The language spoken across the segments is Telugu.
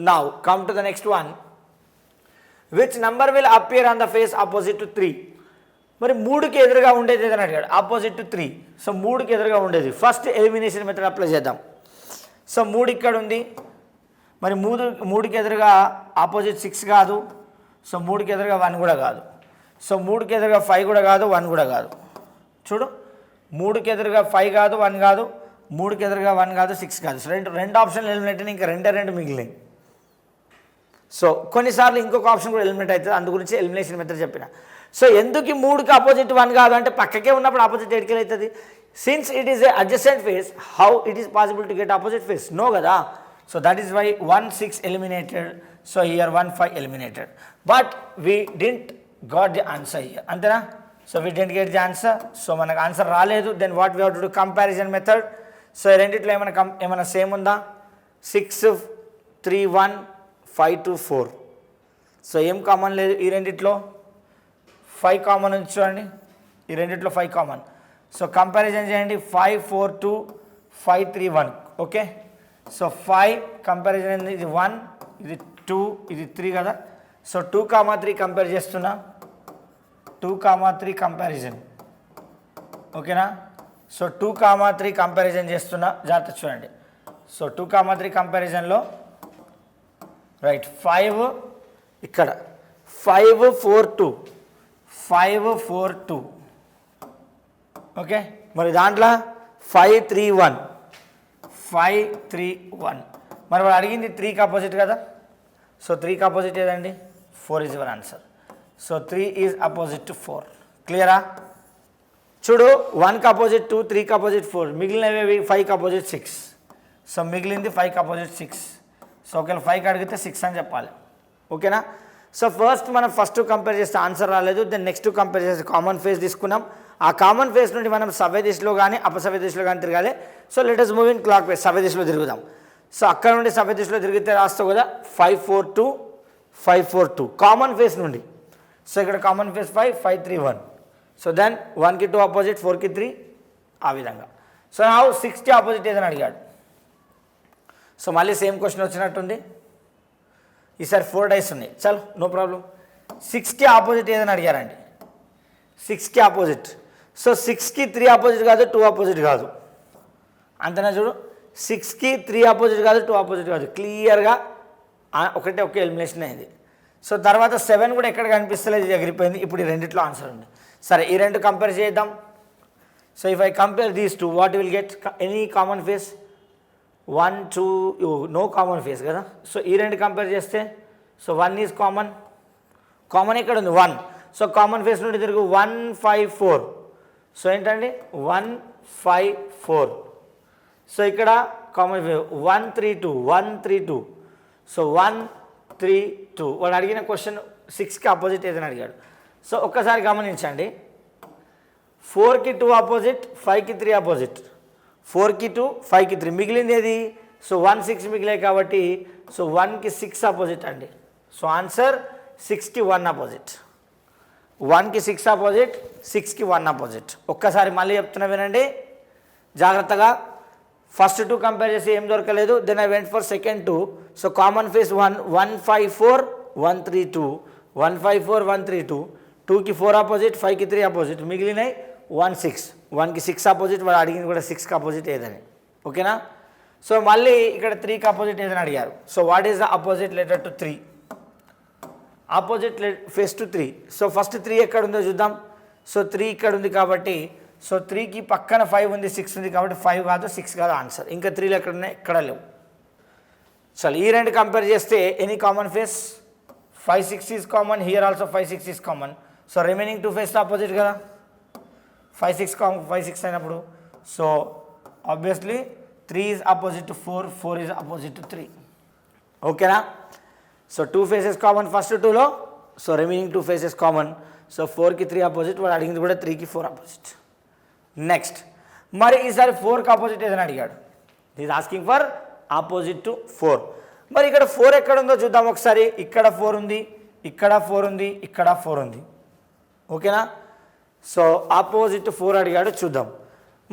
Now come to the next one. Which number will appear on the face opposite to 3? మరి 3కి ఎదురుగా ఉండేది ఏదని అడిగాడు. Opposite to 3. సో 3కి ఎదురుగా ఉండేది. ఫస్ట్ ఎలిమినేషన్ మెథడ్ అప్లై చేద్దాం. సో 3 ఇక్కడ ఉంది, మరి 3కి ఎదురుగా ఆపోజిట్ 6 కాదు. సో 3కి ఎదురుగా 1 కూడా కాదు. సో 3కి ఎదురుగా 5 కూడా కాదు, 1 కూడా కాదు. చూడు, 3కి ఎదురుగా 5 కాదు, 1 కాదు, 3కి ఎదురుగా 1 కాదు, 6 కాదు. సో రెండు ఆప్షన్లు ఎలిమినేట్ అయినాయి, ఇంకా రెండు మిగిలినాయి. సో కొన్నిసార్లు ఇంకొక ఆప్షన్ కూడా ఎలిమినేట్ అవుతుంది, అందు గురించి ఎలిమినేషన్ మెథడ్ చెప్పిన. సో ఎందుకు 3కి ఆపోజిట్ 1 కాదు అంటే పక్కకే ఉన్నప్పుడు ఆపోజిట్ ఎడికల్ అవుతుంది. Since it is a adjacent face, how it is possible to get opposite face? No కదా. So that is why 1 6 eliminated. So here 1 5 eliminated. But we didn't got the answer here, అంతేనా? So we didn't get the answer. So మనకు ఆన్సర్ రాలేదు. Then what we have to do? Comparison method. So రెండిట్లో ఏమైనా సేమ్ ఉందా? 6 3 1 5 2 4. సో ఏం కామన్ లేదు ఈ రెండిట్లో. 5 కామన్ ఉంది చూడండి, ఈ రెండిట్లో 5 కామన్. సో కంపారిజన్ చేయండి. 5 4 2 5 3 1. ఓకే, సో 5 కంపారిజన్ అయింది, ఇది 1 ఇది 2 ఇది 3 కదా. సో 2, 3 కంపేర్ చేస్తున్నా. 2, 3 కంపారిజన్. ఓకేనా? సో 2, 3 కంపారిజన్ చేస్తున్నా, జాగ్రత్త చూడండి. సో 2, 3 కంపారిజన్లో రైట్ 5 ఇక్కడ 5 4 2 5 4 2. ఓకే, మరి దాంట్లో 5 3 1 5 3 1. మరి వాడు అడిగింది 3కి ఆపోజిట్ కదా. సో 3కి ఆపోజిట్ ఏదండి? 4 is your answer. So 3 is opposite to 4. క్లియరా? చూడు, 1కి ఆపోజిట్ 2, 3కి ఆపోజిట్ 4, మిగిలినవి 5కి ఆపోజిట్ 6. సో మిగిలింది 5కి ఆపోజిట్ 6. సో ఒకవేళ 5కి అడిగితే 6 అని చెప్పాలి. ఓకేనా? సో మనం ఫస్ట్ కంపేర్ చేస్తే ఆన్సర్ రాలేదు. దెన్ నెక్స్ట్ కంపేర్ చేస్తే కామన్ ఫేస్ తీసుకున్నాం. ఆ కామన్ ఫేస్ నుండి మనం సవ్య దిశలో కానీ అపసవ్య దిశలో కానీ తిరగాలి. So let us move in clockwise. సవ్య దిశలో తిరుగుదాం. సో అక్కడ నుండి సవ్య దిశలో తిరిగితే రాస్తావు కదా 5 4 2 5 4 2 కామన్ ఫేస్ నుండి. సో ఇక్కడ కామన్ ఫేస్ 5 5 3 1. సో దెన్ 1కి 2 ఆపోజిట్, 4కి 3, ఆ విధంగా. సో నా 6కి ఆపోజిట్ ఏదని అడిగాడు. సో మళ్ళీ సేమ్ క్వశ్చన్ వచ్చినట్టుంది. ఈసారి 4 డైస్ ఉన్నాయి. చలో, నో ప్రాబ్లం. 6కి ఆపోజిట్ ఏదని అడిగారండి. 6కి ఆపోజిట్. సో 6కి 3 ఆపోజిట్ కాదు, 2 ఆపోజిట్ కాదు, అంతేనా? చూడు, 6కి 3 ఆపోజిట్ కాదు, 2 ఆపోజిట్ కాదు, క్లియర్గా ఒకే ఎలిమినేషన్ అయింది. సో తర్వాత 7 కూడా ఎక్కడ కనిపిస్తలేదు, ఎగిరిపోయింది. ఇప్పుడు ఈ రెండిట్లో ఆన్సర్ ఉంది. సరే, ఈ రెండు కంపేర్ చేద్దాం. So if I compare these two, what will get? Any common face? 1 2, no common face కదా. సో ఈ రెండు కంపేర్ చేస్తే, సో 1 ఈజ్ కామన్. కామన్ ఎక్కడ ఉంది? 1. సో కామన్ ఫేస్ నుండి తిరుగు 1 5 4. సో ఏంటండి? 1 5 4. సో ఇక్కడ కామన్ ఫేస్ 1 3 2 1 3 2. సో 1 3 2. వాడు అడిగిన క్వశ్చన్ 6కి ఆపోజిట్ ఏదని అడిగాడు. సో ఒక్కసారి గమనించండి, 4కి 2 ఆపోజిట్, 5కి 3 ఆపోజిట్. 4కి 2 5కి 3, మిగిలింది ఏది? సో 1 6 మిగిలాయి కాబట్టి సో 1కి 6 ఆపోజిట్ అండి. సో ఆన్సర్ 6కి 1 ఆపోజిట్. 1కి 6 ఆపోజిట్, 6కి 1 ఆపోజిట్. ఒక్కసారి మళ్ళీ చెప్తున్నా వినండి జాగ్రత్తగా. ఫస్ట్ 2 కంపేర్ చేసి ఏం దొరకలేదు. Then I went for second 2. So common face 1 1 5 4 1 3 2 1 5 4 1 3 2. 2కి 4 ఆపోజిట్, 5కి 3 ఆపోజిట్, మిగిలినాయి 1 6. 1కి 6 ఆపోజిట్, వాడు అడిగింది కూడా 6కి ఆపోజిట్ ఏదని. ఓకేనా? సో మళ్ళీ ఇక్కడ 3కి ఆపోజిట్ ఏదని అడిగారు. So what is the opposite letter to 3? Opposite face to 3. So first 3 ఎక్కడ ఉందో చూద్దాం. సో 3 ఇక్కడ ఉంది కాబట్టి, సో 3కి పక్కన 5 ఉంది, 6 ఉంది కాబట్టి 5 కాదు 6 కాదు ఆన్సర్. ఇంకా 3లు ఎక్కడ ఉన్నాయి? ఎక్కడ లేవు. చలో, ఈ రెండు కంపేర్ చేస్తే any common face? 5 6 is common, here also 5 6 is common. So remaining 2 face opposite కదా, 5 6 అయినప్పుడు. So obviously 3 is opposite to 4, 4 is opposite to 3. ఓకేనా? సో 2 ఫేసెస్ కామన్ ఫస్ట్ 2లో. So remaining 2 faces common. So 4కి 3 ఆపోజిట్, వాడు అడిగింది కూడా 3కి 4 ఆపోజిట్. నెక్స్ట్, మరి ఈసారి 4కి ఆపోజిట్ ఏదని అడిగాడు. Is asking for opposite to 4. మరి ఇక్కడ 4 ఎక్కడ ఉందో చూద్దాం ఒకసారి. ఇక్కడ 4 ఉంది, ఇక్కడ 4 ఉంది, ఇక్కడ 4 ఉంది. ఓకేనా? సో ఆపోజిట్ 4 అడిగాడు, చూద్దాం.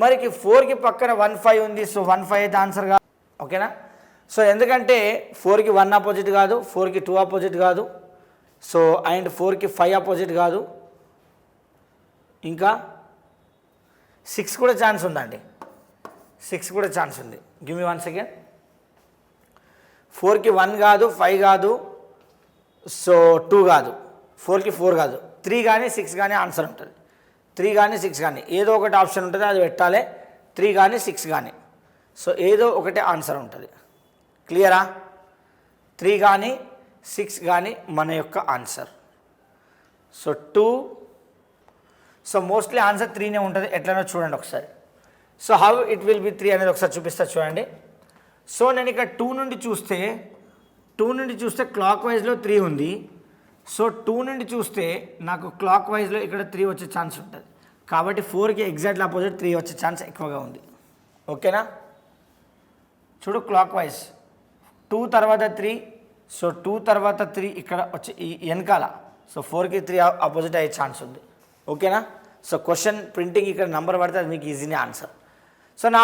మరికి 4కి పక్కన 1 5 ఉంది. సో 1 5 అయితే ఆన్సర్ కాదు. ఓకేనా? సో ఎందుకంటే 4కి 1 ఆపోజిట్ కాదు, 4కి 2 ఆపోజిట్ కాదు, సో అండ్ 4కి 5 ఆపోజిట్ కాదు, ఇంకా 6 కూడా ఛాన్స్ ఉందండి, 6 కూడా ఛాన్స్ ఉంది. Give me 1 second. 4కి 1 కాదు, 5 కాదు, సో 2 కాదు, 4కి 4 కాదు, 3 కానీ 6 కానీ ఆన్సర్ ఉంటుంది. 3 కానీ 6 కానీ ఏదో ఒకటి ఆప్షన్ ఉంటుంది, అది పెట్టాలి. 3 కానీ 6 కానీ, సో ఏదో ఒకటి ఆన్సర్ ఉంటుంది. క్లియరా? 3 కానీ 6 కానీ మన యొక్క answer. So 2, so mostly answer 3నే ఉంటుంది. ఎట్లనో చూడండి ఒకసారి. So how it will be 3 అనేది ఒకసారి చూపిస్తా చూడండి. సో నేను ఇక్కడ 2 నుండి చూస్తే క్లాక్ వైజ్లో 3 ఉంది. సో 2 నుండి చూస్తే నాకు క్లాక్ వైజ్లో ఇక్కడ 3 వచ్చే ఛాన్స్ ఉంటుంది. కాబట్టి 4కి ఎగ్జాక్ట్లీ ఆపోజిట్ 3 వచ్చే ఛాన్స్ ఎక్కువగా ఉంది. ఓకేనా? చూడు క్లాక్ వైజ్ 2 తర్వాత 3, సో 2 తర్వాత 3 ఇక్కడ వచ్చి ఈ వెనకాల, సో 4కి 3 ఆపోజిట్ అయ్యే ఛాన్స్ ఉంది. ఓకేనా? సో క్వశ్చన్ ప్రింటింగ్ ఇక్కడ నెంబర్ పడితే అది మీకు ఈజీనే ఆన్సర్. సో నా